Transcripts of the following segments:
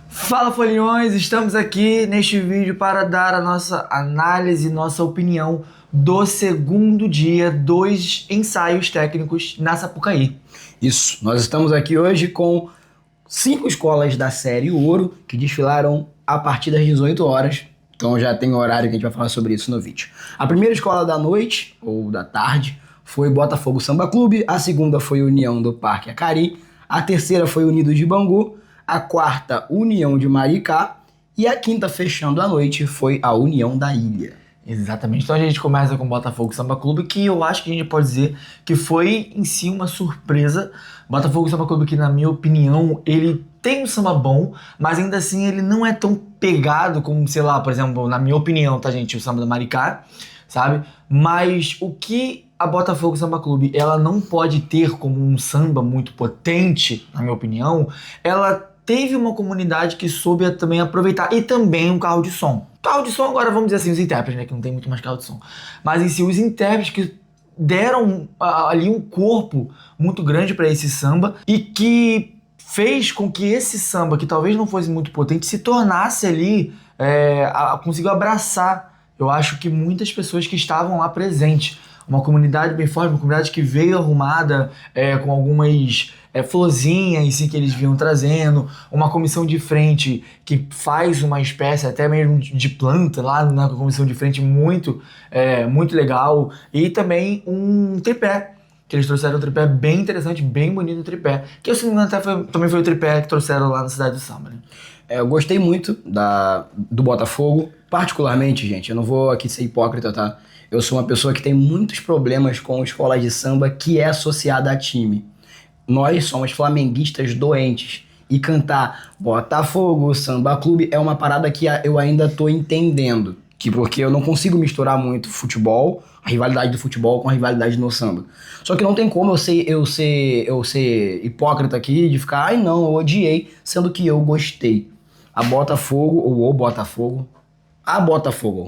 Fala folhões, estamos aqui neste vídeo para dar a nossa análise, nossa opinião do segundo dia dos ensaios técnicos na Sapucaí. Isso, nós estamos aqui hoje com 5 escolas da série Ouro que desfilaram a partir das 18 horas, então já tem horário que a gente vai falar sobre isso no vídeo. A primeira escola da noite, ou da tarde, foi Botafogo Samba Clube, a segunda foi União do Parque Acari, a terceira foi Unidos de Bangu, a quarta, União de Maricá, e a quinta, fechando a noite, foi a União da Ilha. Exatamente, então a gente começa com o Botafogo Samba Clube, que eu acho que a gente pode dizer que foi em si uma surpresa. Botafogo Samba Clube, que na minha opinião, ele tem um samba bom, mas ainda assim ele não é tão pegado como, sei lá, por exemplo, na minha opinião, tá gente, o samba da Maricá, sabe? Mas o que a Botafogo Samba Clube, ela não pode ter como um samba muito potente, na minha opinião, ela teve uma comunidade que soube também aproveitar, e também um carro de som. Carro de som, agora vamos dizer assim, os intérpretes, né, que não tem muito mais carro de som. Mas em si, os intérpretes que deram ali um corpo muito grande para esse samba e que fez com que esse samba, que talvez não fosse muito potente, se tornasse ali, conseguiu abraçar, eu acho que muitas pessoas que estavam lá presentes. Uma comunidade bem forte, uma comunidade que veio arrumada com algumas florzinhas assim, que eles vinham trazendo, uma comissão de frente que faz uma espécie até mesmo de planta lá na comissão de frente muito legal, e também um tripé, que eles trouxeram um tripé bem interessante, bem bonito, o tripé, que se não me engano até também foi o tripé que trouxeram lá na cidade do samba, né? Eu gostei muito do Botafogo, particularmente, gente, eu não vou aqui ser hipócrita, tá? Eu sou uma pessoa que tem muitos problemas com escolas de samba que é associada a time. Nós somos flamenguistas doentes. E cantar Botafogo Samba Clube é uma parada que eu ainda tô entendendo. Porque eu não consigo misturar muito futebol, a rivalidade do futebol com a rivalidade no samba. Só que não tem como eu ser hipócrita aqui de ficar, ai não, eu odiei, sendo que eu gostei. A Botafogo,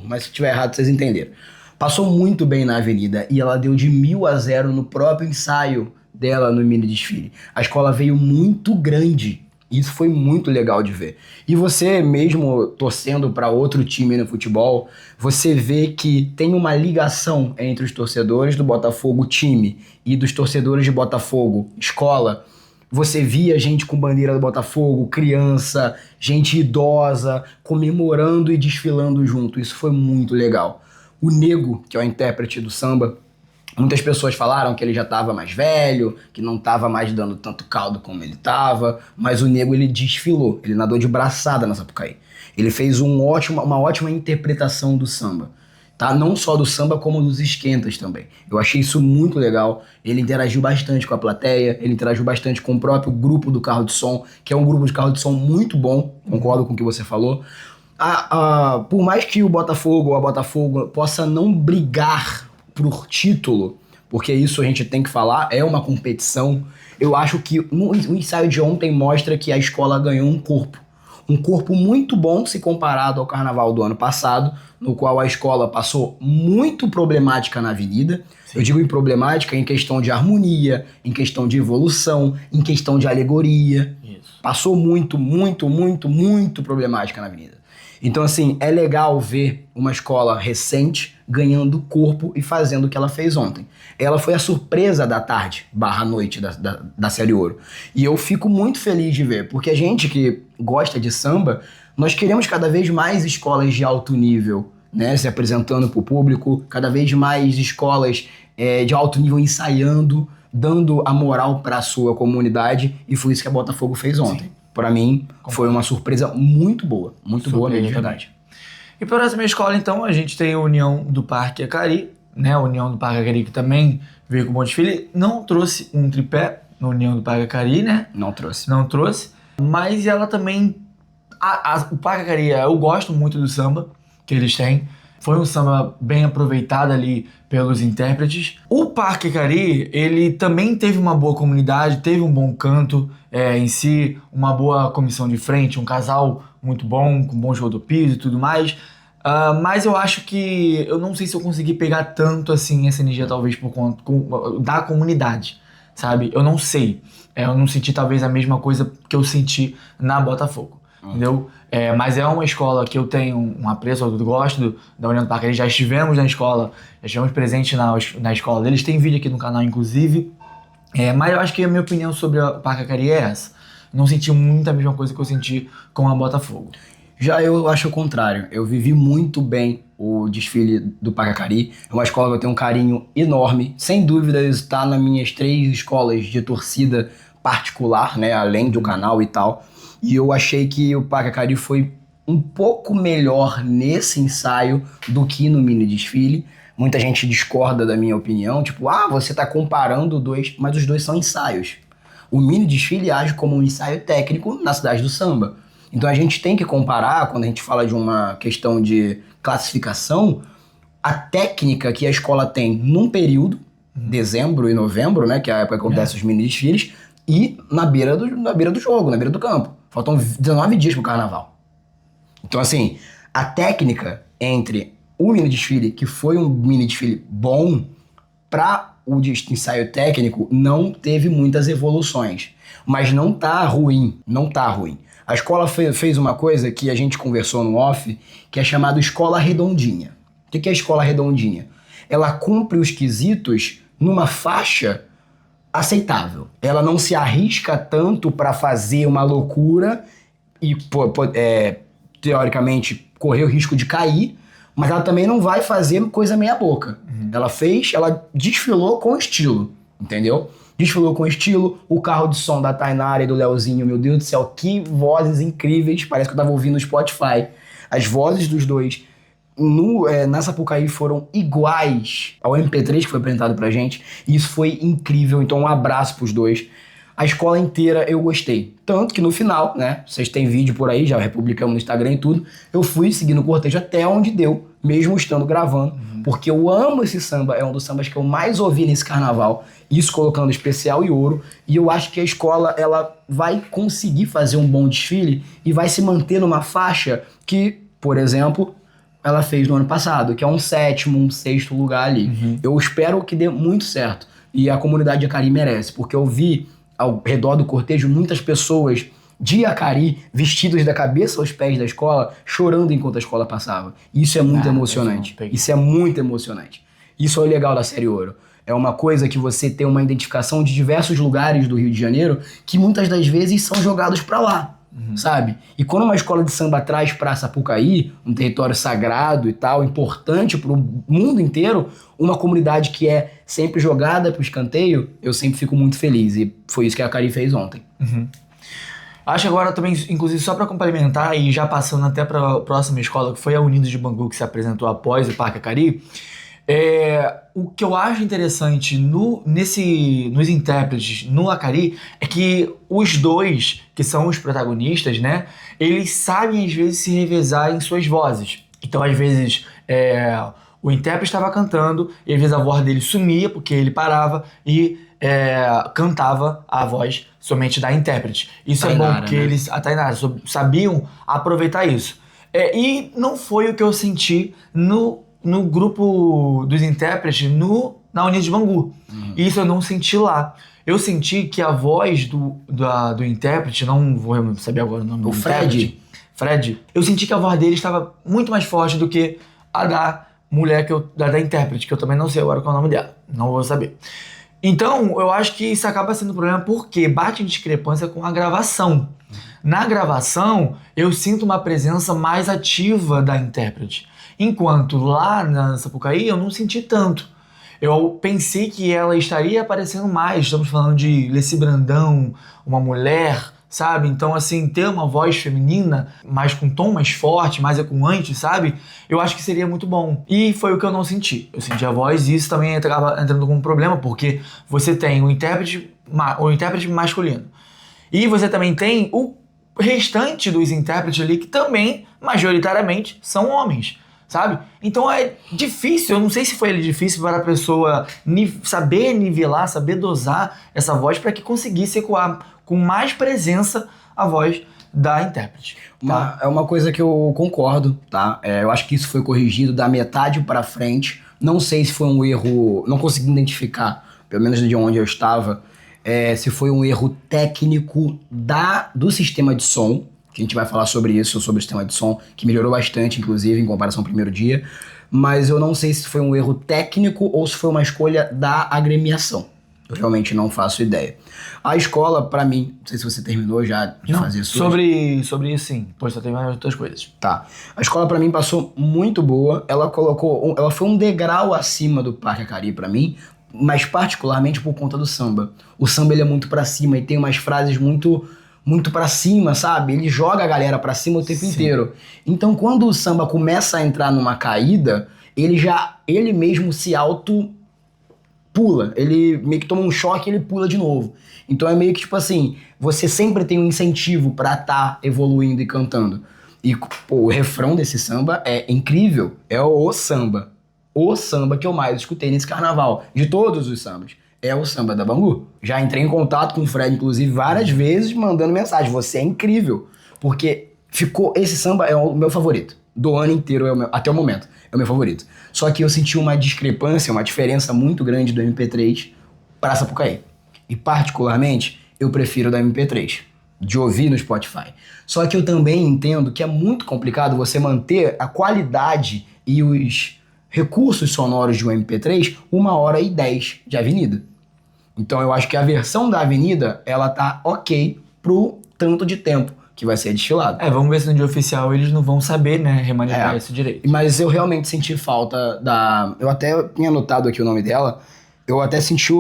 mas se tiver errado vocês entenderam. Passou muito bem na avenida e ela deu de 1000-0 no próprio ensaio dela no mini desfile. A escola veio muito grande. Isso foi muito legal de ver. E você mesmo torcendo para outro time no futebol, você vê que tem uma ligação entre os torcedores do Botafogo time e dos torcedores de Botafogo escola. Você via gente com bandeira do Botafogo, criança, gente idosa, comemorando e desfilando junto. Isso foi muito legal. O Nego, que é o intérprete do samba, muitas pessoas falaram que ele já estava mais velho, que não estava mais dando tanto caldo como ele estava, mas o Nego, ele desfilou, ele nadou de braçada na Sapucaí. Ele fez uma ótima interpretação do samba, tá? Não só do samba, como dos esquentas também. Eu achei isso muito legal. Ele interagiu bastante com a plateia, ele interagiu bastante com o próprio grupo do carro de som, que é um grupo de carro de som muito bom, concordo com o que você falou. Por mais que o Botafogo ou a Botafogo possa não brigar por título, porque isso a gente tem que falar, é uma competição, eu acho que o ensaio de ontem mostra que a escola ganhou um corpo muito bom se comparado ao carnaval do ano passado, no qual a escola passou muito problemática na avenida. Sim. Eu digo em problemática em questão de harmonia, em questão de evolução, em questão de alegoria. Isso. Passou muito problemática na avenida. Então, assim, é legal ver uma escola recente ganhando corpo e fazendo o que ela fez ontem. Ela foi a surpresa da tarde, /noite da série Ouro. E eu fico muito feliz de ver, porque a gente que gosta de samba, nós queremos cada vez mais escolas de alto nível, né, se apresentando para o público, cada vez mais escolas de alto nível ensaiando, dando a moral para a sua comunidade, e foi isso que a Botafogo fez ontem. Sim. Para mim, foi uma surpresa muito boa mesmo, de verdade. E para essa minha escola, então, a gente tem a União do Parque Acari, né? A União do Parque Acari que também veio com um bom desfile. Não trouxe um tripé na União do Parque Acari, né? Não trouxe. Mas ela também... o Parque Acari, eu gosto muito do samba que eles têm. Foi um samba bem aproveitado ali pelos intérpretes. O Parque Acari, ele também teve uma boa comunidade, teve um bom canto em si, uma boa comissão de frente, um casal muito bom, com bom jogo do piso e tudo mais. Mas eu acho que... Eu não sei se eu consegui pegar tanto assim essa energia, talvez por conta da comunidade, sabe? Eu não sei. Eu não senti talvez a mesma coisa que eu senti na Botafogo, entendeu? Mas é uma escola que eu tenho um apreço, eu gosto da União do Parque. Já estivemos na escola, já estivemos presentes na escola deles. Tem vídeo aqui no canal, inclusive. Mas eu acho que a minha opinião sobre o Parque Acari é essa. Não senti muito a mesma coisa que eu senti com a Botafogo. Já eu acho o contrário. Eu vivi muito bem o desfile do Parque Acari. É uma escola que eu tenho um carinho enorme. Sem dúvida, está nas minhas 3 escolas de torcida particular, né? Além do canal e tal. E eu achei que o Parque Acari foi um pouco melhor nesse ensaio do que no mini desfile. Muita gente discorda da minha opinião. Tipo, você tá comparando dois, mas os dois são ensaios. O mini desfile age como um ensaio técnico na cidade do samba. Então a gente tem que comparar, quando a gente fala de uma questão de classificação, a técnica que a escola tem num período, dezembro e novembro, né, que é a época que acontece os mini desfiles, e na beira do jogo, na beira do campo. Faltam 19 dias pro carnaval. Então assim, a técnica entre o mini desfile, que foi um mini desfile bom, para o ensaio técnico, não teve muitas evoluções. Mas não tá ruim, não tá ruim. A escola fez uma coisa que a gente conversou no off, que é chamado escola redondinha. O que é a escola redondinha? Ela cumpre os quesitos numa faixa aceitável. Ela não se arrisca tanto para fazer uma loucura e, teoricamente, correr o risco de cair, mas ela também não vai fazer coisa meia boca. Ela desfilou com estilo, entendeu? Desfilou com estilo, o carro de som da Tainara e do Leozinho, meu Deus do céu, que vozes incríveis, parece que eu tava ouvindo no Spotify. As vozes dos dois na Sapucaí foram iguais ao MP3 que foi apresentado pra gente, e isso foi incrível, então um abraço pros dois. A escola inteira eu gostei, tanto que no final, né, vocês têm vídeo por aí, já republicamos no Instagram e tudo, eu fui seguindo o cortejo até onde deu, mesmo estando gravando, porque eu amo esse samba, é um dos sambas que eu mais ouvi nesse carnaval, isso colocando especial e ouro, e eu acho que a escola, ela vai conseguir fazer um bom desfile e vai se manter numa faixa que, por exemplo, ela fez no ano passado, que é um 7º, um 6º lugar ali. Eu espero que dê muito certo, e a comunidade de Acari merece, porque eu vi ao redor do cortejo muitas pessoas de Acari, vestidos da cabeça aos pés da escola, chorando enquanto a escola passava. Isso é muito emocionante. Isso é muito emocionante. Isso é o legal da Série Ouro. É uma coisa que você tem uma identificação de diversos lugares do Rio de Janeiro que muitas das vezes são jogados pra lá, sabe? E quando uma escola de samba traz pra Sapucaí, um território sagrado e tal, importante pro mundo inteiro, uma comunidade que é sempre jogada pro escanteio, eu sempre fico muito feliz. E foi isso que a Acari fez ontem. Acho que agora também, inclusive, só para complementar e já passando até para a próxima escola, que foi a Unidos de Bangu, que se apresentou após o Parque Acari, o que eu acho interessante nos intérpretes no Acari é que os dois, que são os protagonistas, né, eles sabem às vezes se revezar em suas vozes. Então, às vezes, o intérprete estava cantando e às vezes a voz dele sumia porque ele parava e cantava a voz somente da intérprete. Isso Tainara, é bom porque eles, a Tainara, sabiam aproveitar isso. E não foi o que eu senti no grupo dos intérpretes na Unidos de Bangu. Isso eu não senti lá. Eu senti que a voz do intérprete, não vou saber agora o nome do intérprete, Fred, eu senti que a voz dele estava muito mais forte do que a da mulher, da intérprete, que eu também não sei agora qual é o nome dela. Não vou saber. Então, eu acho que isso acaba sendo um problema porque bate em discrepância com a gravação. Na gravação, eu sinto uma presença mais ativa da intérprete. Enquanto lá na Sapucaí, eu não senti tanto. Eu pensei que ela estaria aparecendo mais. Estamos falando de Leci Brandão, uma mulher, sabe? Então, assim, ter uma voz feminina, mais com tom mais forte, mais ecoante, sabe? Eu acho que seria muito bom. E foi o que eu não senti. Eu senti a voz e isso também acaba entrando como um problema, porque você tem o intérprete masculino. E você também tem o restante dos intérpretes ali, que também, majoritariamente, são homens, sabe? Então é difícil, eu não sei se foi difícil para a pessoa saber nivelar, saber dosar essa voz para que conseguisse ecoar com mais presença a voz da intérprete. Tá? É uma coisa que eu concordo, tá? Eu acho que isso foi corrigido da metade para frente. Não sei se foi um erro, não consegui identificar, pelo menos de onde eu estava, se foi um erro técnico do sistema de som, que a gente vai falar sobre isso, sobre o sistema de som, que melhorou bastante, inclusive, em comparação ao primeiro dia. Mas eu não sei se foi um erro técnico ou se foi uma escolha da agremiação. Eu realmente não faço ideia. A escola, pra mim, não sei se você terminou já de fazer isso. Sobre isso, sim. Pois só tem mais outras coisas. Tá. A escola, pra mim, passou muito boa. Ela foi um degrau acima do Parque Acari pra mim, mas particularmente por conta do samba. O samba, ele é muito pra cima e tem umas frases muito pra cima, sabe? Ele joga a galera pra cima o tempo inteiro. Então, quando o samba começa a entrar numa caída, ele mesmo se pula. Ele meio que toma um choque e ele pula de novo. Então é meio que tipo assim, você sempre tem um incentivo pra tá evoluindo e cantando. E pô, o refrão desse samba é incrível. É o samba. O samba que eu mais escutei nesse carnaval. De todos os sambas. É o samba da Bangu. Já entrei em contato com o Fred, inclusive, várias vezes, mandando mensagem. Você é incrível. Porque esse samba é o meu favorito. Do ano inteiro, até o momento. É o meu favorito. Só que eu senti uma discrepância, uma diferença muito grande do MP3 para Sapucaí. E particularmente, eu prefiro da MP3. De ouvir no Spotify. Só que eu também entendo que é muito complicado você manter a qualidade e os recursos sonoros de um MP3 1h10 de avenida. Então eu acho que a versão da avenida, ela tá ok pro tanto de tempo que vai ser destilado. Vamos ver se no dia oficial eles não vão saber, né, remanejar isso direito. Mas eu realmente senti falta eu até tinha anotado aqui o nome dela, eu até senti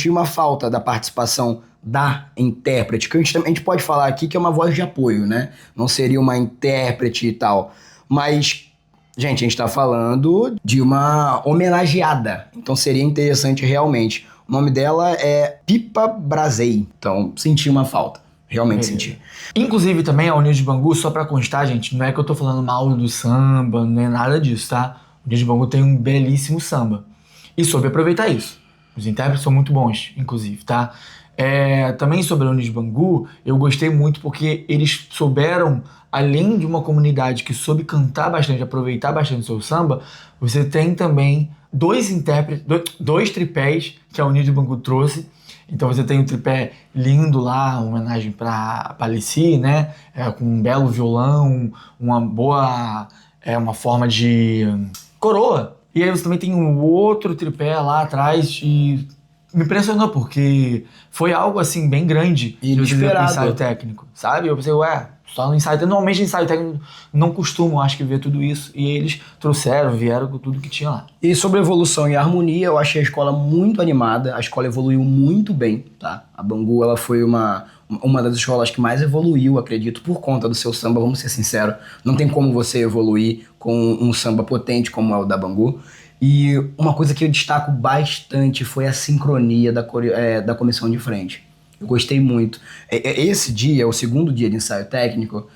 uma falta da participação da intérprete, que a gente pode falar aqui que é uma voz de apoio, né? Não seria uma intérprete e tal. Mas, gente, a gente tá falando de uma homenageada. Então seria interessante realmente. O nome dela é Pipa Brazei. Então, senti uma falta. Realmente senti. Inclusive, também a União de Bangu, só pra constar, gente, não é que eu tô falando mal do samba, não é nada disso, tá? A União de Bangu tem um belíssimo samba. E soube aproveitar isso. Os intérpretes são muito bons, inclusive, tá? Também sobre a União de Bangu, eu gostei muito porque eles souberam, além de uma comunidade que soube cantar bastante, aproveitar bastante o seu samba, você tem também dois tripés que a União de Bangu trouxe. Então você tem um tripé lindo lá, uma homenagem para Alici, né? Com um belo violão, uma boa uma forma de coroa. E aí você também tem um outro tripé lá atrás e me impressionou porque foi algo assim bem grande e inesperado. Ensaio técnico, sabe? Eu pensei, só no ensaio técnico. Normalmente ensaio técnico não costumo, acho que, ver tudo isso. E eles vieram com tudo que tinha lá. E sobre evolução e harmonia, eu achei a escola muito animada. A escola evoluiu muito bem, tá? A Bangu, ela foi uma das escolas que mais evoluiu, acredito, por conta do seu samba, vamos ser sinceros. Não tem como você evoluir com um samba potente como é o da Bangu. E uma coisa que eu destaco bastante foi a sincronia da comissão de frente. Eu gostei muito. Esse dia, o segundo dia de ensaio técnico,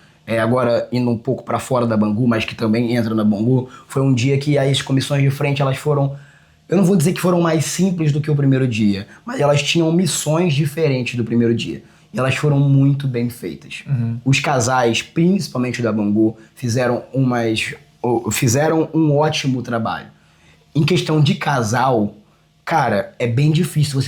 agora indo um pouco para fora da Bangu, mas que também entra na Bangu, foi um dia que as comissões de frente, elas foram... Eu não vou dizer que foram mais simples do que o primeiro dia, mas elas tinham missões diferentes do primeiro dia. E elas foram muito bem feitas. Uhum. Os casais, principalmente da Bangu, fizeram um ótimo trabalho. Em questão de casal, cara, é bem difícil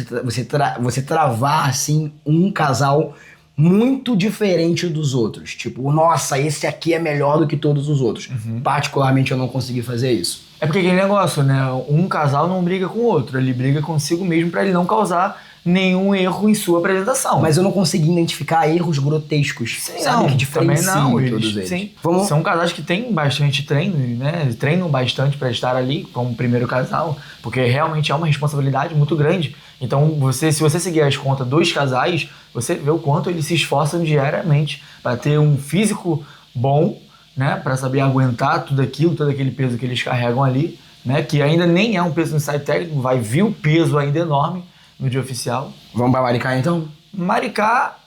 você travar, assim, um casal muito diferente dos outros. Tipo, nossa, esse aqui é melhor do que todos os outros. Uhum. Particularmente, eu não consegui fazer isso. É porque aquele negócio, né? Um casal não briga com o outro. Ele briga consigo mesmo pra ele não causar nenhum erro em sua apresentação. Mas eu não consegui identificar erros grotescos. Sim, sabe? Não, que diferenciam todos eles. Sim. São casais que têm bastante treino, né? Treinam bastante para estar ali como primeiro casal, porque realmente é uma responsabilidade muito grande. Então, se você seguir as contas dos casais, você vê o quanto eles se esforçam diariamente para ter um físico bom, né? Para saber aguentar todo aquele peso que eles carregam ali, né? Que ainda nem é um peso no ensaio técnico, vai vir o peso ainda enorme no dia oficial. Vamos pra Maricá, então? Maricá,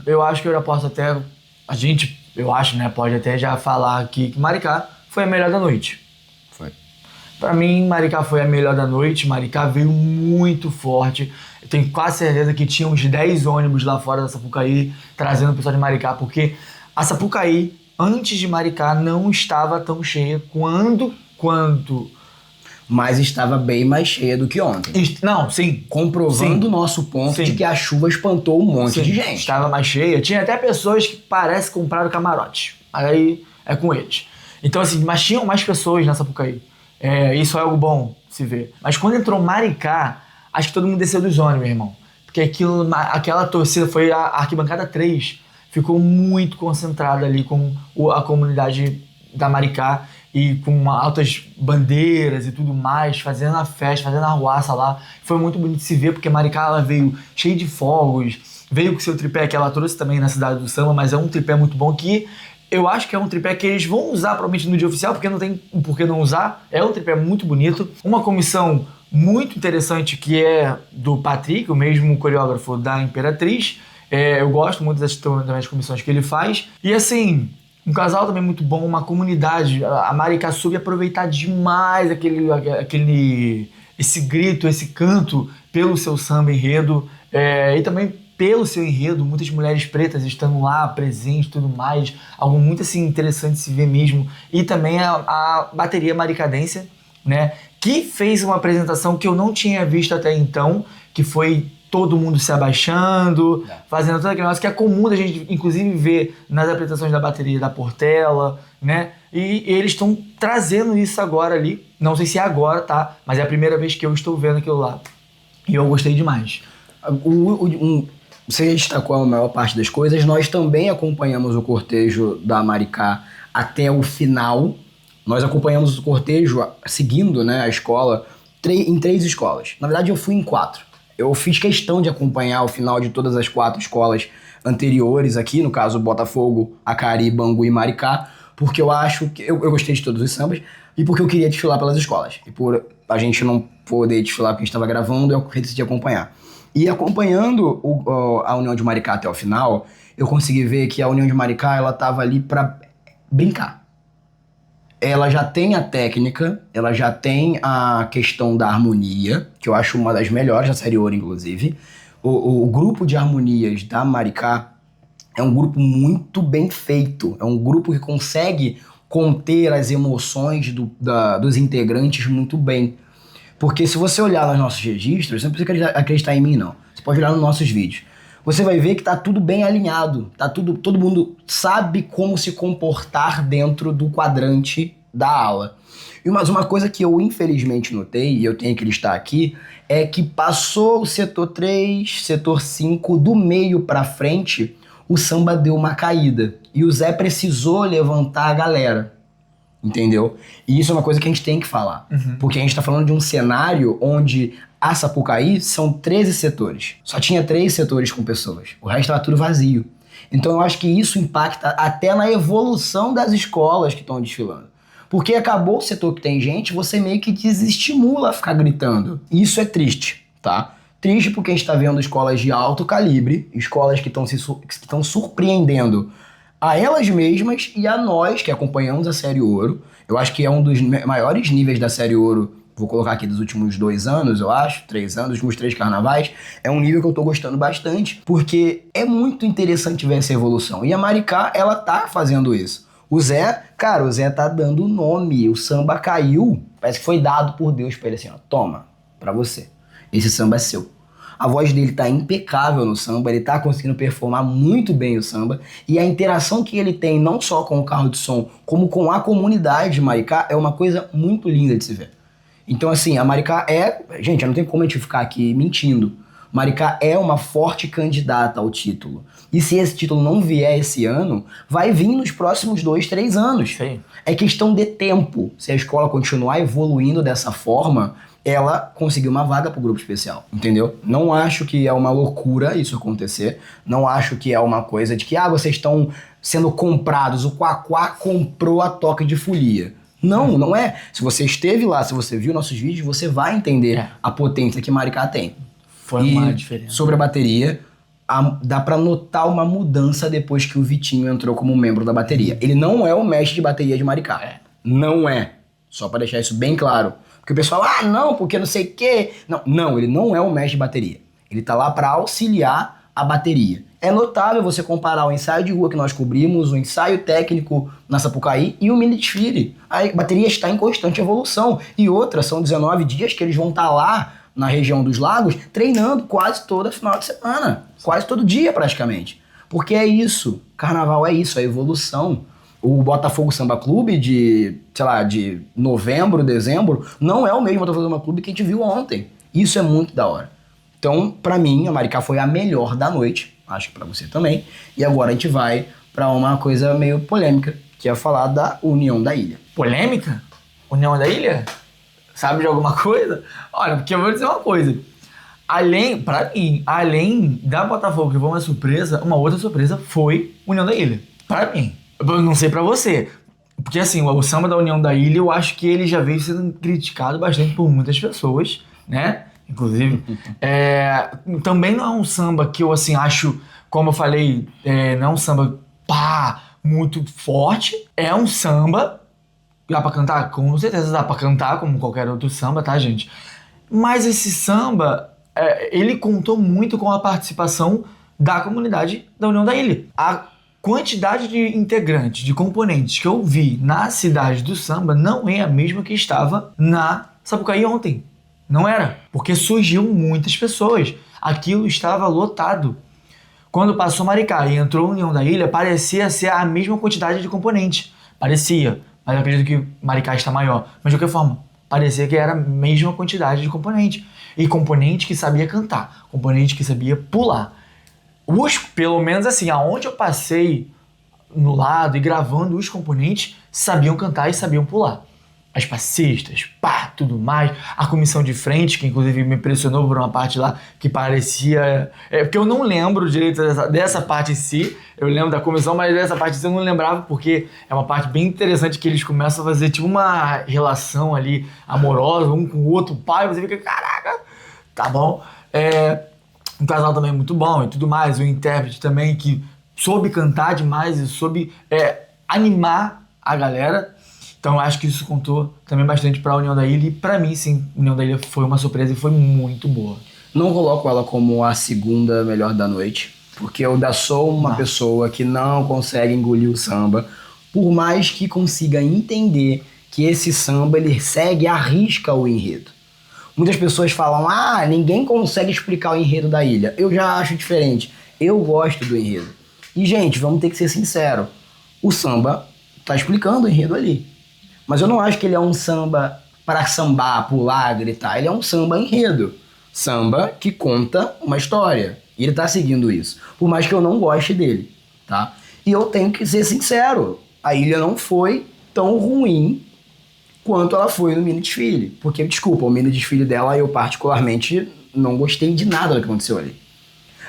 eu acho que eu já posso até... pode até já falar aqui que Maricá foi a melhor da noite. Foi. Pra mim, Maricá foi a melhor da noite. Maricá veio muito forte. Eu tenho quase certeza que tinha uns 10 ônibus lá fora da Sapucaí trazendo o pessoal de Maricá, porque a Sapucaí, antes de Maricá, não estava tão cheia quanto mas estava bem mais cheia do que ontem. Não, sim. Comprovando o nosso ponto de que a chuva espantou um monte de gente. Estava mais cheia. Tinha até pessoas que parece que compraram camarote. Aí é com eles. Então, assim, mas tinham mais pessoas na Sapucaí. Isso é algo bom se ver. Mas quando entrou Maricá, acho que todo mundo desceu dos ônibus, meu irmão. Porque aquela torcida foi a arquibancada 3. Ficou muito concentrada ali com a comunidade da Maricá e com altas bandeiras e tudo mais, fazendo a festa, fazendo a arruaça lá. Foi muito bonito de se ver, porque Maricá ela veio cheia de fogos, veio com seu tripé que ela trouxe também na Cidade do Samba, mas é um tripé muito bom que eu acho que é um tripé que eles vão usar provavelmente no dia oficial, porque não tem por que não usar. É um tripé muito bonito. Uma comissão muito interessante que é do Patrick, o mesmo coreógrafo da Imperatriz. Eu gosto muito das comissões que ele faz. E assim, um casal também muito bom, uma comunidade. A Maricá soube aproveitar demais esse grito, esse canto pelo seu samba enredo. E também pelo seu enredo, muitas mulheres pretas estando lá presentes e tudo mais. Algo muito assim, interessante de se ver mesmo. E também a bateria maricadense, né? Que fez uma apresentação que eu não tinha visto até então, que foi todo mundo se abaixando, fazendo todo aquele negócio que é comum da gente, inclusive, ver nas apresentações da bateria da Portela, né? E eles estão trazendo isso agora ali. Não sei se é agora, tá? Mas é a primeira vez que eu estou vendo aquilo lá. E eu gostei demais. Você destacou a maior parte das coisas. Nós também acompanhamos o cortejo da Maricá até o final. Nós acompanhamos o cortejo seguindo, né, a escola em 3 escolas. Na verdade, eu fui em 4. Eu fiz questão de acompanhar o final de todas as 4 escolas anteriores aqui, no caso Botafogo, Acari, Bangu e Maricá, porque eu acho que eu gostei de todos os sambas e porque eu queria desfilar pelas escolas. E por a gente não poder desfilar porque a gente estava gravando, eu decidi acompanhar. E acompanhando a União de Maricá até o final, eu consegui ver que a União de Maricá ela estava ali para brincar. Ela já tem a técnica, ela já tem a questão da harmonia, que eu acho uma das melhores da Série Ouro, inclusive. O grupo de harmonias da Maricá é um grupo muito bem feito. É um grupo que consegue conter as emoções dos integrantes muito bem. Porque se você olhar nos nossos registros, você não precisa acreditar em mim, não. Você pode olhar nos nossos vídeos. Você vai ver que tá tudo bem alinhado. Todo mundo sabe como se comportar dentro do quadrante da aula. Mas uma coisa que eu infelizmente notei, e eu tenho que listar aqui, é que passou o setor 3, setor 5, do meio pra frente, o samba deu uma caída. E o Zé precisou levantar a galera. Entendeu? E isso é uma coisa que a gente tem que falar. Porque a gente tá falando de um cenário onde a Sapucaí são 13 setores. Só tinha 3 setores com pessoas. O resto estava tudo vazio. Então eu acho que isso impacta até na evolução das escolas que estão desfilando. Porque acabou o setor que tem gente, você meio que desestimula a ficar gritando. E isso é triste, tá? Triste porque a gente tá vendo escolas de alto calibre, escolas que estão surpreendendo a elas mesmas e a nós que acompanhamos a Série Ouro. Eu acho que é um dos maiores níveis da Série Ouro, vou colocar aqui dos últimos 2 anos, eu acho, 3 anos, dos últimos 3 carnavais. É um nível que eu tô gostando bastante, porque é muito interessante ver essa evolução. E a Maricá, ela tá fazendo isso. O Zé tá dando nome, o samba caiu, parece que foi dado por Deus pra ele assim, ó, toma, pra você, esse samba é seu. A voz dele tá impecável no samba, ele tá conseguindo performar muito bem o samba, e a interação que ele tem não só com o carro de som, como com a comunidade de Maricá, é uma coisa muito linda de se ver. Então assim, a Maricá gente, eu não tenho como a gente ficar aqui mentindo. Maricá é uma forte candidata ao título. E se esse título não vier esse ano, vai vir nos próximos 2, 3 anos. Sim. É questão de tempo. Se a escola continuar evoluindo dessa forma, ela conseguiu uma vaga pro grupo especial, entendeu? Não acho que é uma loucura isso acontecer. Não acho que é uma coisa de que, vocês estão sendo comprados. O Quaquá comprou a Toca de Folia. Não, não é. Se você esteve lá, se você viu nossos vídeos, você vai entender a potência que Maricá tem. Foi uma diferença. Sobre a bateria, dá pra notar uma mudança depois que o Vitinho entrou como membro da bateria. Ele não é o mestre de bateria de Maricá. Não é. Só pra deixar isso bem claro. Porque o pessoal, não, porque não sei o quê. Não, ele não é o mestre de bateria. Ele tá lá pra auxiliar a bateria. É notável você comparar o ensaio de rua que nós cobrimos, o ensaio técnico na Sapucaí e o mini desfile. A bateria está em constante evolução. E outra, são 19 dias que eles vão estar lá na região dos lagos treinando quase todo final de semana. Quase todo dia, praticamente. Porque é isso. Carnaval é isso, é evolução. O Botafogo Samba Clube de novembro, dezembro, não é o mesmo Botafogo Samba Clube que a gente viu ontem. Isso é muito da hora. Então, pra mim, a Maricá foi a melhor da noite. Acho que pra você também. E agora a gente vai pra uma coisa meio polêmica, que é falar da União da Ilha. Polêmica? União da Ilha? Sabe de alguma coisa? Olha, porque eu vou dizer uma coisa. Pra mim, além da Botafogo, que foi uma surpresa, uma outra surpresa foi União da Ilha. Pra mim. Eu não sei pra você. Porque assim, o samba da União da Ilha, eu acho que ele já veio sendo criticado bastante por muitas pessoas, né? Inclusive. Também não é um samba que eu, assim, acho, como eu falei, não é um samba, muito forte. É um samba, dá pra cantar? Com certeza dá pra cantar, como qualquer outro samba, tá, gente? Mas esse samba, ele contou muito com a participação da comunidade da União da Ilha. A quantidade de integrantes, de componentes que eu vi na cidade do samba não é a mesma que estava na Sapucaí ontem. Não era, porque surgiu muitas pessoas. Aquilo estava lotado. Quando passou Maricá e entrou a União da Ilha, parecia ser a mesma quantidade de componentes. Parecia, mas eu acredito que Maricá está maior. Mas de qualquer forma, parecia que era a mesma quantidade de componente. E componente que sabia cantar, componente que sabia pular. Pelo menos assim, aonde eu passei no lado e gravando, os componentes sabiam cantar e sabiam pular. As passistas, tudo mais. A comissão de frente, que inclusive me impressionou por uma parte lá que parecia... porque eu não lembro direito dessa parte em si. Eu lembro da comissão, mas dessa parte em si eu não lembrava, porque é uma parte bem interessante que eles começam a fazer tipo uma relação ali amorosa, um com o outro, pai. Você fica, caraca, tá bom. Um casal também muito bom e tudo mais. O intérprete também que soube cantar demais e soube animar a galera. Então eu acho que isso contou também bastante para a União da Ilha. E para mim, sim, a União da Ilha foi uma surpresa e foi muito boa. Não coloco ela como a segunda melhor da noite, porque eu ainda sou uma pessoa que não consegue engolir o samba, por mais que consiga entender que esse samba ele segue à risca o enredo. Muitas pessoas falam, ninguém consegue explicar o enredo da ilha. Eu já acho diferente. Eu gosto do enredo. E, gente, vamos ter que ser sinceros. O samba tá explicando o enredo ali. Mas eu não acho que ele é um samba para sambar, pular, gritar. Ele é um samba enredo. Samba que conta uma história. E ele tá seguindo isso. Por mais que eu não goste dele, tá? E eu tenho que ser sincero. A ilha não foi tão ruim quanto ela foi no mini desfile. Porque, desculpa, o mini desfile dela eu particularmente não gostei de nada do que aconteceu ali.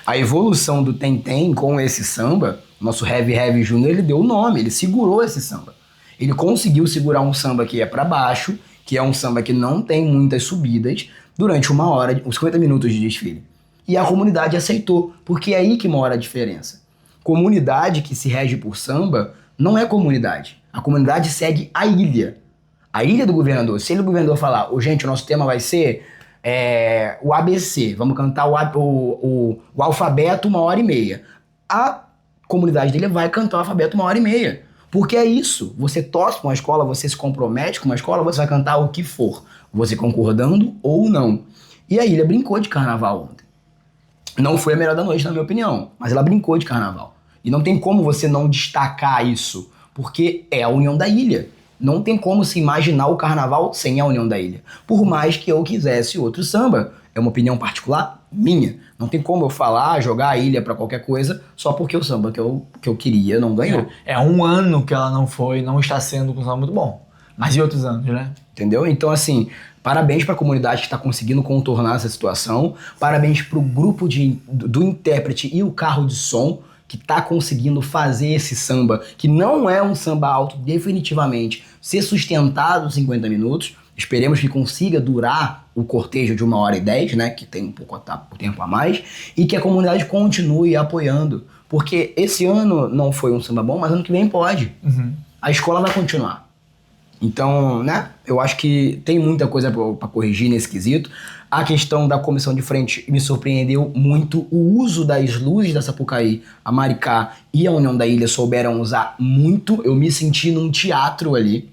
A evolução do Tentem com esse samba, nosso Heavy Heavy Júnior, ele deu o nome, ele segurou esse samba. Ele conseguiu segurar um samba que é pra baixo, que é um samba que não tem muitas subidas, durante 1 hora, uns 50 minutos de desfile. E a comunidade aceitou, porque é aí que mora a diferença. Comunidade que se rege por samba não é comunidade. A comunidade segue a ilha. A ilha do governador. Se ele, o governador, falar, gente, o nosso tema vai ser o ABC, vamos cantar o alfabeto 1h30. A comunidade dele vai cantar o alfabeto 1h30. Porque é isso. Você torce para uma escola, você se compromete com uma escola, você vai cantar o que for. Você concordando ou não. E a ilha brincou de carnaval ontem. Não foi a melhor da noite, na minha opinião. Mas ela brincou de carnaval. E não tem como você não destacar isso. Porque é a União da Ilha. Não tem como se imaginar o carnaval sem a União da Ilha. Por mais que eu quisesse outro samba. É uma opinião particular minha. Não tem como eu falar, jogar a ilha pra qualquer coisa, só porque o samba que eu queria não ganhou. É 1 ano que ela não está sendo com um samba muito bom. Mas e outros anos, né? Entendeu? Então, assim, parabéns pra comunidade que tá conseguindo contornar essa situação. Parabéns pro grupo do intérprete e o carro de som, que tá conseguindo fazer esse samba, que não é um samba alto, definitivamente, ser sustentado 50 minutos. Esperemos que consiga durar o cortejo de 1h10, né? Que tem um pouco tempo a mais. E que a comunidade continue apoiando. Porque esse ano não foi um samba bom, mas ano que vem pode. Uhum. A escola vai continuar. Então, né, eu acho que tem muita coisa pra corrigir nesse quesito. A questão da comissão de frente me surpreendeu muito. O uso das luzes da Sapucaí, a Maricá e a União da Ilha souberam usar muito. Eu me senti num teatro ali.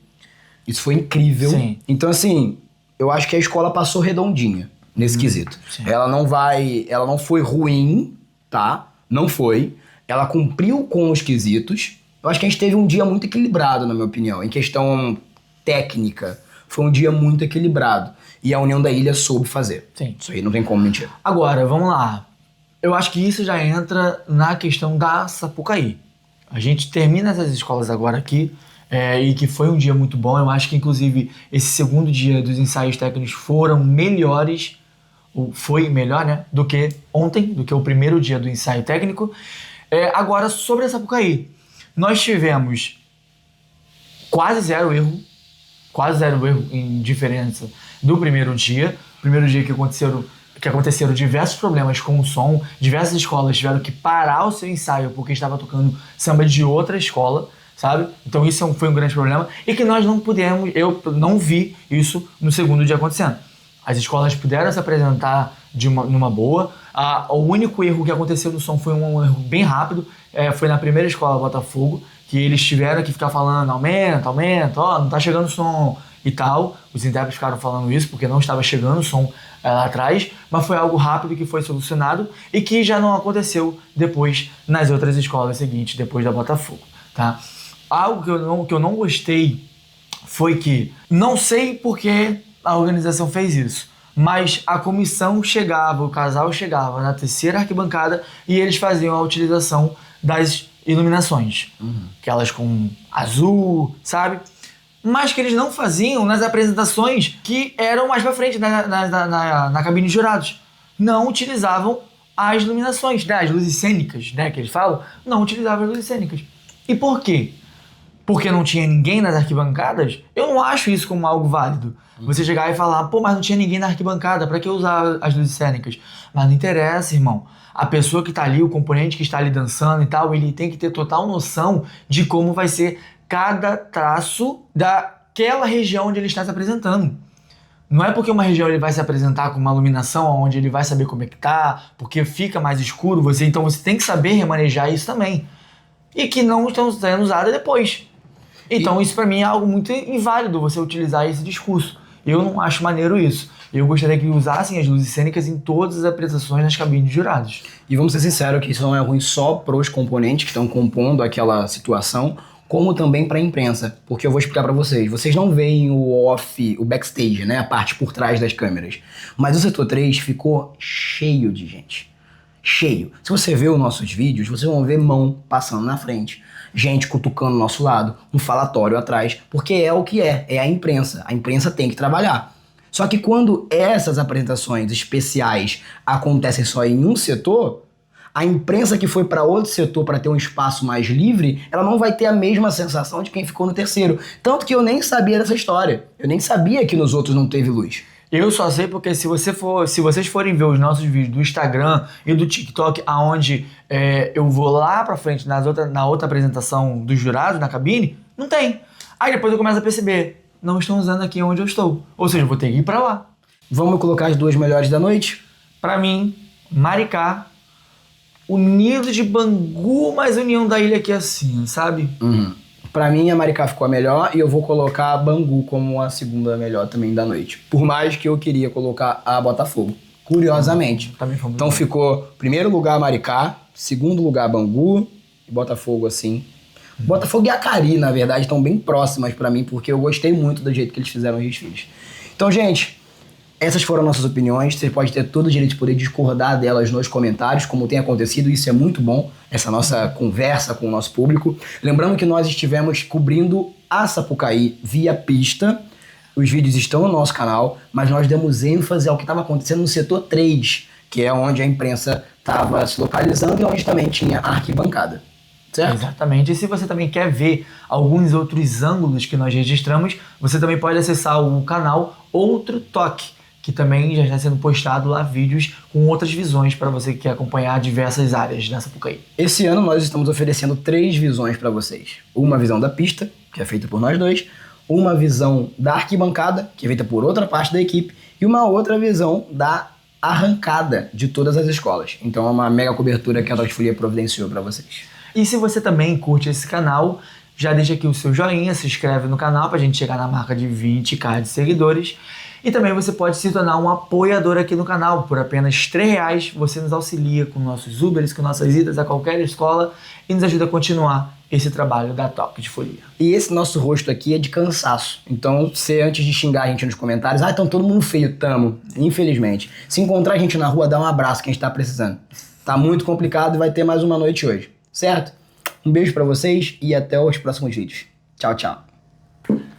Isso foi incrível. Sim. Então, assim, eu acho que a escola passou redondinha nesse quesito. Sim. Ela não foi ruim, tá? Não foi. Ela cumpriu com os quesitos. Eu acho que a gente teve um dia muito equilibrado, na minha opinião. Em questão técnica, foi um dia muito equilibrado. E a União da Ilha soube fazer. Sim. Isso aí não tem como mentir. Agora, vamos lá. Eu acho que isso já entra na questão da Sapucaí. A gente termina essas escolas agora aqui, e que foi um dia muito bom. Eu acho que, inclusive, esse segundo dia dos ensaios técnicos foram melhores, ou foi melhor, né, do que ontem, do que o primeiro dia do ensaio técnico. Agora, sobre a Sapucaí, nós tivemos quase zero erro em diferença do primeiro dia. Primeiro dia que aconteceram diversos problemas com o som, diversas escolas tiveram que parar o seu ensaio porque estava tocando samba de outra escola, sabe? Então isso foi um grande problema e que nós não pudemos, eu não vi isso no segundo dia acontecendo. As escolas puderam se apresentar numa boa. O único erro que aconteceu no som foi um erro bem rápido, foi na primeira escola Botafogo, que eles tiveram que ficar falando aumenta, ó, não tá chegando som e tal. Os intérpretes ficaram falando isso porque não estava chegando o som lá atrás, mas foi algo rápido que foi solucionado e que já não aconteceu depois nas outras escolas seguintes, depois da Botafogo, tá? Algo que eu não gostei foi que, não sei por que a organização fez isso, mas a comissão chegava, o casal chegava na terceira arquibancada e eles faziam a utilização das iluminações, aquelas com azul, sabe? Mas que eles não faziam nas apresentações que eram mais pra frente, na cabine de jurados. Não utilizavam as iluminações, né? As luzes cênicas, né, que eles falam, não utilizavam as luzes cênicas. E por quê? Porque não tinha ninguém nas arquibancadas? Eu não acho isso como algo válido. Você chegar e falar, pô, mas não tinha ninguém na arquibancada, pra que usar as luzes cênicas? Mas não interessa, irmão. A pessoa que tá ali, o componente que está ali dançando e tal, ele tem que ter total noção de como vai ser cada traço daquela região onde ele está se apresentando. Não é porque uma região ele vai se apresentar com uma iluminação onde ele vai saber como é que tá, porque fica mais escuro, então você tem que saber remanejar isso também. E que não estão sendo usadas depois. Então isso pra mim é algo muito inválido, você utilizar esse discurso. Eu não acho maneiro isso. Eu gostaria que usassem as luzes cênicas em todas as apresentações nas cabines de jurados. E vamos ser sinceros que isso não é ruim só pros componentes que estão compondo aquela situação, como também para a imprensa. Porque eu vou explicar para vocês. Vocês não veem o off, o backstage, né? A parte por trás das câmeras. Mas o setor 3 ficou cheio de gente. Cheio. Se você ver os nossos vídeos, vocês vão ver mão passando na frente. Gente cutucando o nosso lado, um falatório atrás, porque é o que é a imprensa. A imprensa tem que trabalhar. Só que quando essas apresentações especiais acontecem só em um setor, a imprensa que foi para outro setor para ter um espaço mais livre, ela não vai ter a mesma sensação de quem ficou no terceiro. Tanto que eu nem sabia dessa história. Eu nem sabia que nos outros não teve luz. Eu só sei porque se vocês forem ver os nossos vídeos do Instagram e do TikTok, aonde eu vou lá pra frente na outra apresentação dos jurados, na cabine, não tem. Aí depois eu começo a perceber, não estão usando aqui onde eu estou. Ou seja, eu vou ter que ir pra lá. Vamos colocar as duas melhores da noite? Pra mim, Maricá, Unido de Bangu, mas União da Ilha aqui assim, sabe? Pra mim, a Maricá ficou a melhor e eu vou colocar a Bangu como a segunda melhor também da noite. Por mais que eu queria colocar a Botafogo, curiosamente. Também foi muito Então bom. ficou primeiro lugar Maricá, segundo lugar Bangu e Botafogo assim. Botafogo e Acari, na verdade, estão bem próximas pra mim, porque eu gostei muito do jeito que eles fizeram os desfiles. Então, gente, essas foram nossas opiniões. Você pode ter todo o direito de poder discordar delas nos comentários, como tem acontecido. Isso é muito bom, essa nossa conversa com o nosso público. Lembrando que nós estivemos cobrindo a Sapucaí via pista. Os vídeos estão no nosso canal, mas nós demos ênfase ao que estava acontecendo no setor 3, que é onde a imprensa estava se localizando e onde também tinha a arquibancada. Certo? Exatamente. E se você também quer ver alguns outros ângulos que nós registramos, você também pode acessar o canal Outro Toque, que também já está sendo postado lá vídeos com outras visões para você que quer acompanhar diversas áreas da Sapucaí. Esse ano nós estamos oferecendo 3 visões para vocês. Uma visão da pista, que é feita por nós dois, uma visão da arquibancada, que é feita por outra parte da equipe, e uma outra visão da arrancada de todas as escolas. Então é uma mega cobertura que a Talk Folia providenciou para vocês. E se você também curte esse canal, já deixa aqui o seu joinha, se inscreve no canal pra gente chegar na marca de 20k de seguidores. E também você pode se tornar um apoiador aqui no canal. Por apenas R$3 você nos auxilia com nossos Ubers, com nossas idas a qualquer escola e nos ajuda a continuar esse trabalho da Talk de Folia. E esse nosso rosto aqui é de cansaço. Então, você antes de xingar a gente nos comentários, então todo mundo feio, tamo. Infelizmente. Se encontrar a gente na rua, dá um abraço que a gente tá precisando. Tá muito complicado e vai ter mais uma noite hoje. Certo? Um beijo pra vocês e até os próximos vídeos. Tchau, tchau.